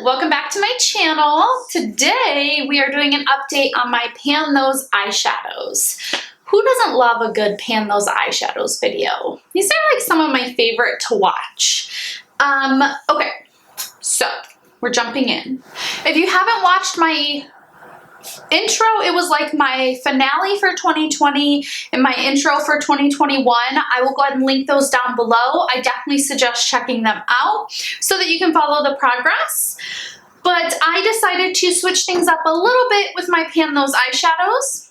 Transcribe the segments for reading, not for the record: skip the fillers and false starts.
welcome back to my channel. Today we are doing an update on my Pan Those eyeshadows. Who doesn't love a good Pan Those eyeshadows video? These are like some of my favorite to watch. Okay, so we're jumping in. If you haven't watched my intro, it was like my finale for 2020 and my intro for 2021. I will go ahead and link those down below. I definitely suggest checking them out so that you can follow the progress. But I decided to switch things up a little bit with my Pan Those eyeshadows.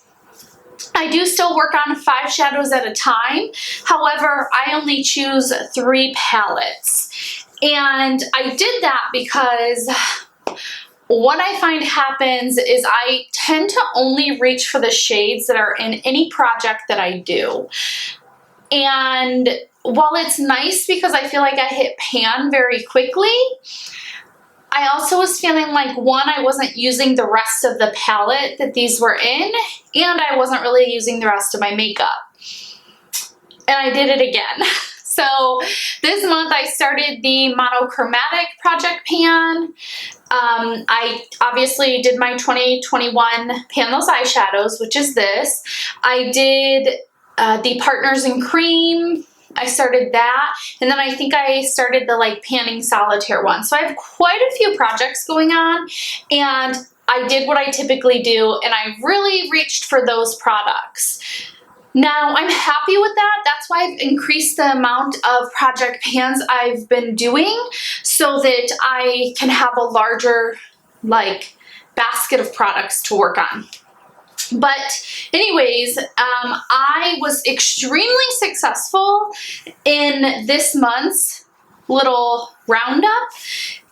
I do still work on 5 shadows at a time. However, I only choose 3 palettes. And I did that because what I find happens is I tend to only reach for the shades that are in any project that I do. And while it's nice because I feel like I hit pan very quickly, I also was feeling like, one, I wasn't using the rest of the palette that these were in, and I wasn't really using the rest of my makeup. And I did it again. So this month I started the monochromatic project pan. I obviously did my 2021 Pan Those eyeshadows, which is this. I did the Partners in Cream. I started that, and then I think I started the like panning solitaire one. So I have quite a few projects going on, and I did what I typically do, and I really reached for those products. Now, I'm happy with that. That's why I've increased the amount of project pans I've been doing so that I can have a larger like basket of products to work on. But anyways, I was extremely successful in this month's little roundup.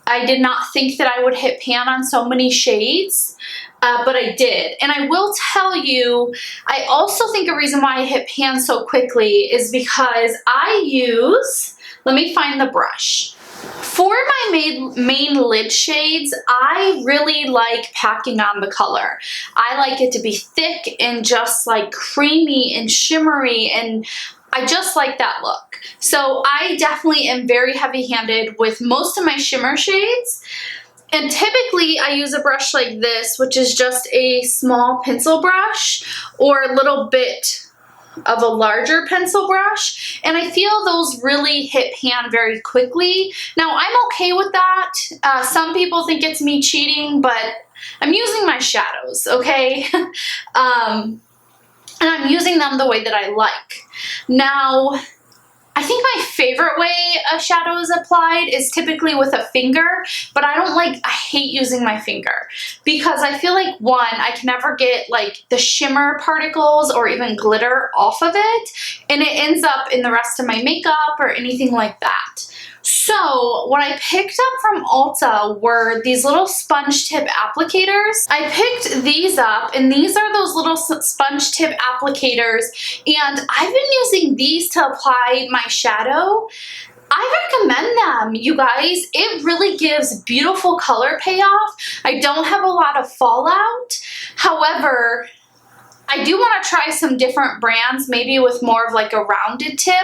I did not think that I would hit pan on so many shades, but I did. And I will tell you, I also think a reason why I hit pan so quickly is because I use, let me find the brush. For my main lid shades, I really like packing on the color. I like it to be thick and just like creamy and shimmery, and I just like that look. So I definitely am very heavy-handed with most of my shimmer shades. And typically I use a brush like this, which is just a small pencil brush or a little bit of a larger pencil brush, and I feel those really hit pan very quickly. Now, I'm okay with that. Some people think it's me cheating, but I'm using my shadows, okay? And I'm using them the way that I like. Now, I think my favorite way a shadow is applied is typically with a finger, but I hate using my finger because I feel like, one, I can never get like the shimmer particles or even glitter off of it, and it ends up in the rest of my makeup or anything like that. So what I picked up from Ulta were these little sponge tip applicators. I picked these up, and these are those little sponge tip applicators, and I've been using these to apply my shadow. I recommend them, you guys. It really gives beautiful color payoff. I don't have a lot of fallout. However, I do want to try some different brands, maybe with more of like a rounded tip,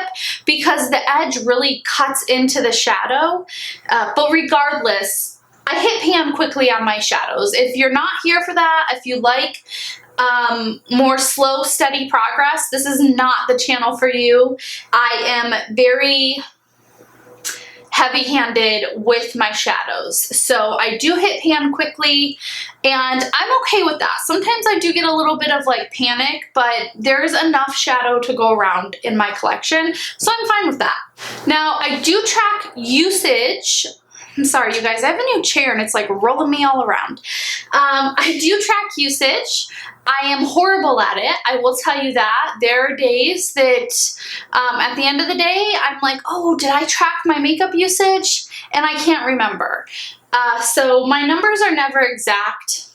because the edge really cuts into the shadow. But regardless, I hit pan quickly on my shadows. If you're not here for that, if you like more slow, steady progress, this is not the channel for you. I am very heavy-handed with my shadows. So I do hit pan quickly, and I'm okay with that. Sometimes I do get a little bit of like panic, but there's enough shadow to go around in my collection, so I'm fine with that. Now, I do track usage. I'm sorry, you guys, I have a new chair and it's like rolling me all around. I do track usage. I am horrible at it, I will tell you that. There are days that at the end of the day, I'm like, oh, did I track my makeup usage? And I can't remember. So my numbers are never exact.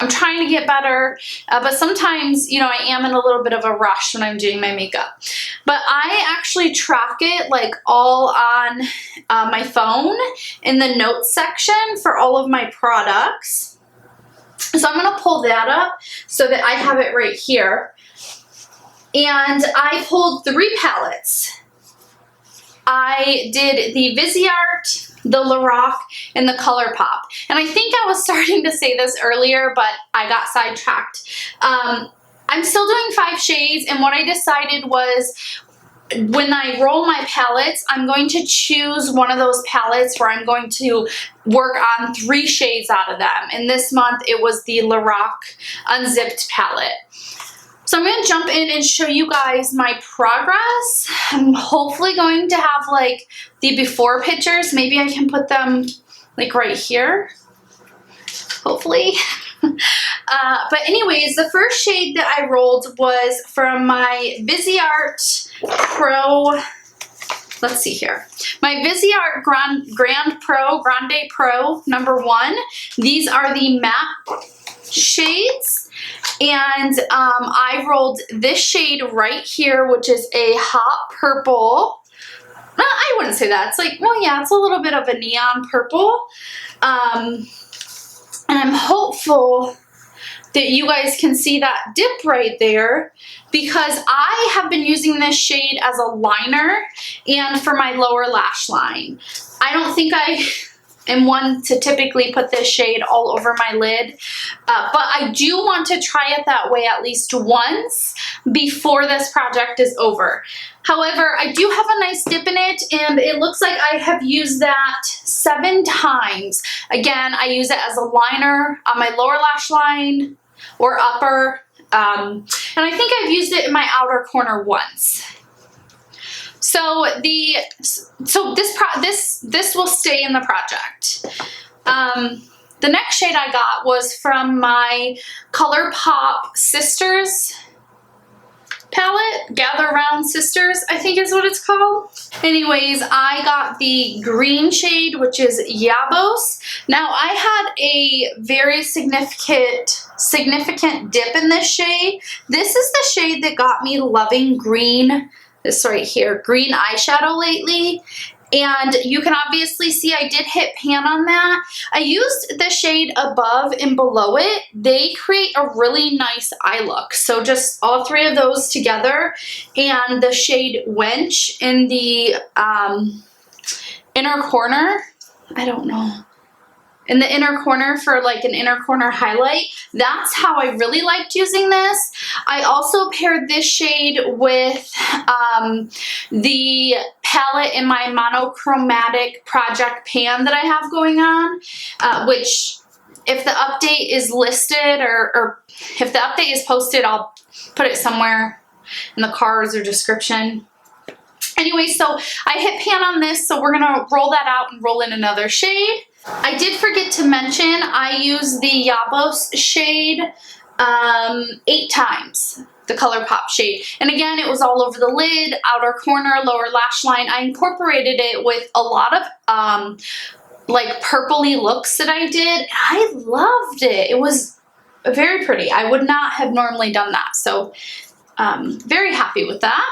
I'm trying to get better, but sometimes, you know, I am in a little bit of a rush when I'm doing my makeup. But I actually track it like all on my phone in the notes section for all of my products. So I'm going to pull that up so that I have it right here. And I pulled 3 palettes. I did the Viseart the Lorac and the ColourPop. And I think I was starting to say this earlier, but I got sidetracked. I'm still doing 5 shades, and what I decided was when I roll my palettes, I'm going to choose one of those palettes where I'm going to work on 3 shades out of them. And this month it was the Lorac Unzipped palette. So I'm going to jump in and show you guys my progress. I'm hopefully going to have like the before pictures. Maybe I can put them like right here, hopefully. But anyways, the first shade that I rolled was from my Viseart Pro, let's see here, my Viseart Grande Pro number 1. These are the matte shades, and I rolled this shade right here, which is a hot purple. I wouldn't say that. It's like, well, yeah, it's a little bit of a neon purple. And I'm hopeful that you guys can see that dip right there, because I have been using this shade as a liner and for my lower lash line. I don't think I am one to typically put this shade all over my lid, but I do want to try it that way at least once before this project is over. However, I do have a nice dip in it, and it looks like I have used that 7 times. Again, I use it as a liner on my lower lash line or upper, and I think I've used it in my outer corner once. So this will stay in the project. The next shade I got was from my ColourPop Sisters palette, Gather Round Sisters, I think is what it's called. Anyways, I got the green shade, which is Eyeshadows. Now, I had a very significant dip in this shade. This is the shade that got me loving green, this right here, green eyeshadow lately. And you can obviously see I did hit pan on that. I used the shade above and below it. They create a really nice eye look. So just all 3 of those together, and the shade Wench in the inner corner. I don't know. In the inner corner for like an inner corner highlight. That's how I really liked using this. I also paired this shade with the palette in my monochromatic project pan that I have going on, which if the update is listed or if the update is posted, I'll put it somewhere in the cards or description. Anyway, so I hit pan on this, so we're gonna roll that out and roll in another shade. I did forget to mention I used the Eyeshadows shade 8 times, the ColourPop shade. And again, it was all over the lid, outer corner, lower lash line. I incorporated it with a lot of like purpley looks that I did. I loved it. It was very pretty. I would not have normally done that. So very happy with that.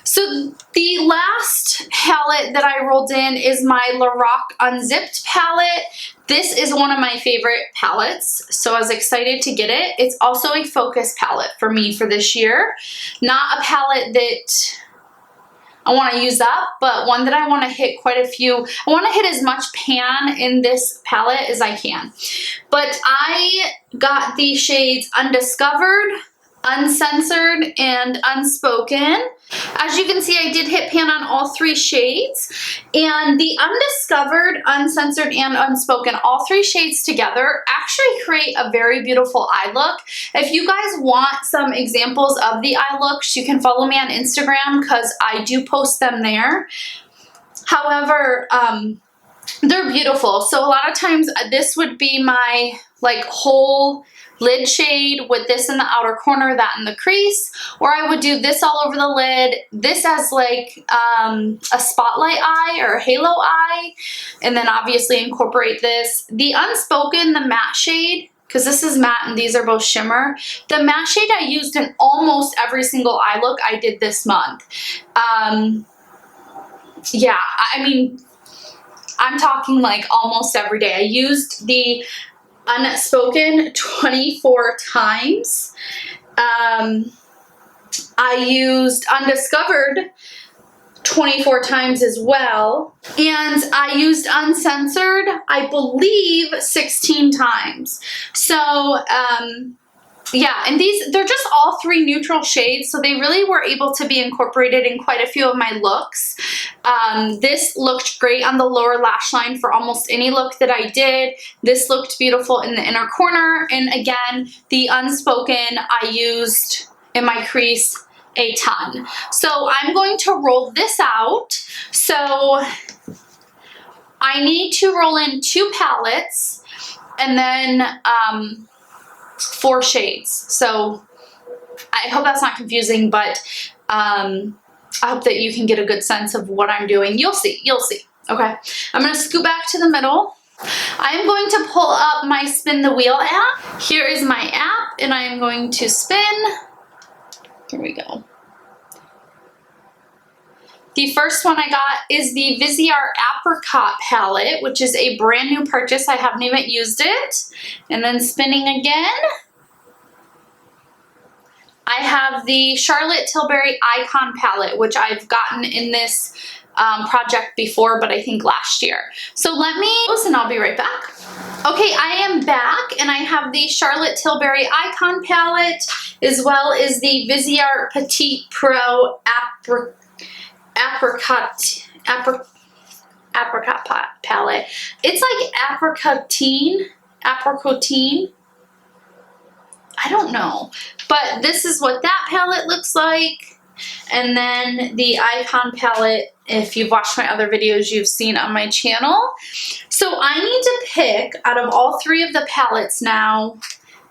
So the last palette that I rolled in is my Lorac Unzipped palette. This is one of my favorite palettes, so I was excited to get it. It's also a focus palette for me for this year. Not a palette that I want to use up, but one that I want to hit quite a few. I want to hit as much pan in this palette as I can. But I got the shades Undiscovered, Uncensored, and Unspoken. As you can see, I did hit pan on all 3 shades, and the Undiscovered, Uncensored, and Unspoken, all 3 shades together actually create a very beautiful eye look. If you guys want some examples of the eye looks, you can follow me on Instagram because I do post them there. However, they're beautiful. So a lot of times this would be my like whole lid shade with this in the outer corner, that in the crease, or I would do this all over the lid, this as like a spotlight eye or a halo eye, and then obviously incorporate this. The Unspoken, the matte shade, because this is matte and these are both shimmer, the matte shade I used in almost every single eye look I did this month. Yeah, I mean, I'm talking like almost every day. I used the Unspoken 24 times. I used Undiscovered 24 times as well. And I used uncensored, I believe, 16 times. So, yeah, and they're just all 3 neutral shades, so they really were able to be incorporated in quite a few of my looks. This looked great on the lower lash line for almost any look that I did. This looked beautiful in the inner corner, and again, the unspoken I used in my crease a ton. So I'm going to roll this out. So I need to roll in 2 palettes and then 4 shades. So I hope that's not confusing, but I hope that you can get a good sense of what I'm doing. You'll see, okay? I'm gonna scoot back to the middle. I am going to pull up my Spin the Wheel app. Here is my app, and I am going to spin. Here we go. The first one I got is the Viseart Apricot palette, which is a brand new purchase. I haven't even used it. And then spinning again. I have the Charlotte Tilbury Icon palette, which I've gotten in this project before, but I think last year. So let me close and I'll be right back. Okay, I am back, and I have the Charlotte Tilbury Icon palette, as well as the Viseart Petite Pro apricot palette. It's like apricotine. I don't know, but this is what that palette looks like. And then the Icon palette, if you've watched my other videos, you've seen on my channel. So I need to pick out of all 3 of the palettes now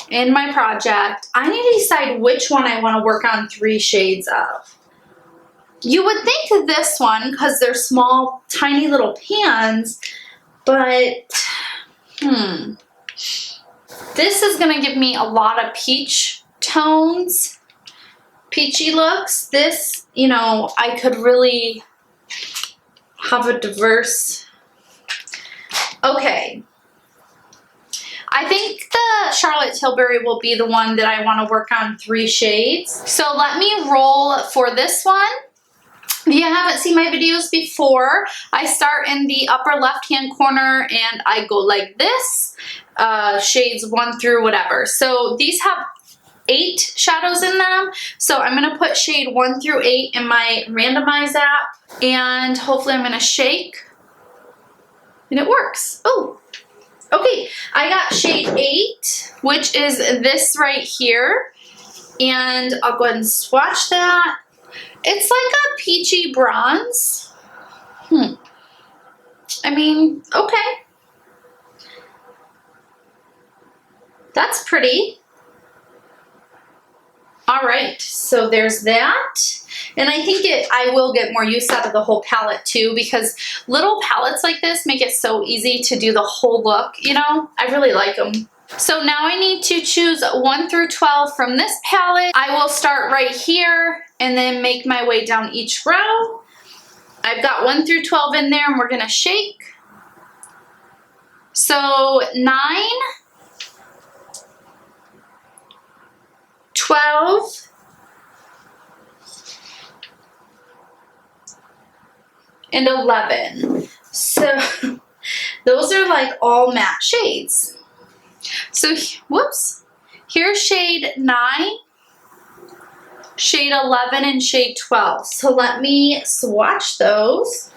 in my project. I need to decide which one I want to work on 3 shades of. You would think this one, because they're small, tiny little pans, but, this is going to give me a lot of peach tones, peachy looks. This, you know, I could really have a diverse, okay. I think the Charlotte Tilbury will be the one that I want to work on 3 shades. So let me roll for this one. If you haven't seen my videos before, I start in the upper left-hand corner and I go like this, shades 1 through whatever. So these have 8 shadows in them. So I'm going to put shade 1 through 8 in my randomize app, and hopefully I'm going to shake and it works. Oh, okay. I got shade 8, which is this right here, and I'll go ahead and swatch that. It's like a peachy bronze. I mean, okay. That's pretty. All right, so there's that. And I think I will get more use out of the whole palette too, because little palettes like this make it so easy to do the whole look, you know? I really like them. So now I need to choose 1 through 12 from this palette. I will start right here and then make my way down each row. I've got 1 through 12 in there, and we're gonna shake. So 9, 12, and 11. So those are like all matte shades. So, whoops, here's shade 9, shade 11, and shade 12. So let me swatch those.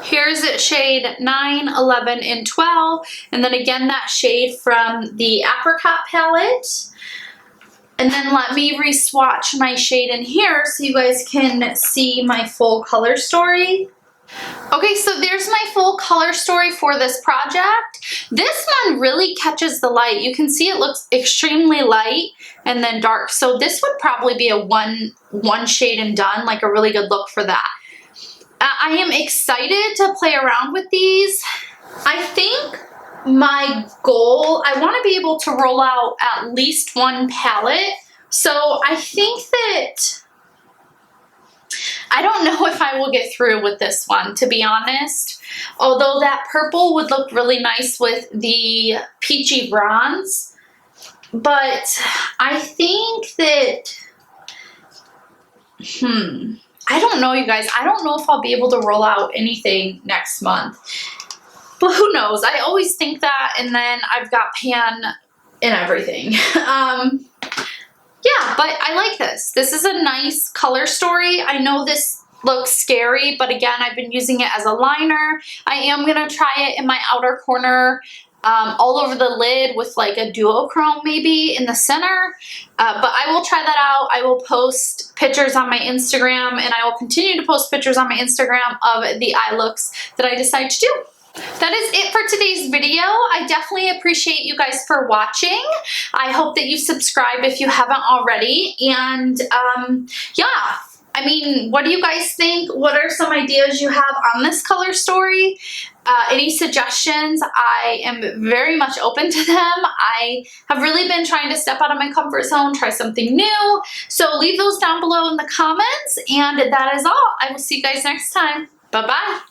Here's it, shade 9, 11, and 12. And then again, that shade from the Apricot palette. And then let me re-swatch my shade in here so you guys can see my full color story. Okay, so there's my full color story for this project. This one really catches the light. You can see it looks extremely light and then dark. So this would probably be a one shade and done, like a really good look for that. I am excited to play around with these. I think my goal, I want to be able to roll out at least 1 palette. So I think that I don't know if I will get through with this one, to be honest. Although that purple would look really nice with the peachy bronze. But I think that, I don't know, you guys. I don't know if I'll be able to roll out anything next month. But who knows? I always think that, and then I've got pan and everything. Yeah, but I like this. This is a nice color story. I know this looks scary, but again, I've been using it as a liner. I am gonna try it in my outer corner, all over the lid with like a duochrome maybe in the center. But I will try that out. I will post pictures on my Instagram, and I will continue to post pictures on my Instagram of the eye looks that I decide to do. That is it for today's video. I definitely appreciate you guys for watching. I hope that you subscribe if you haven't already. And yeah, I mean, what do you guys think? What are some ideas you have on this color story? Any suggestions? I am very much open to them. I have really been trying to step out of my comfort zone, try something new. So leave those down below in the comments. And that is all. I will see you guys next time. Bye-bye.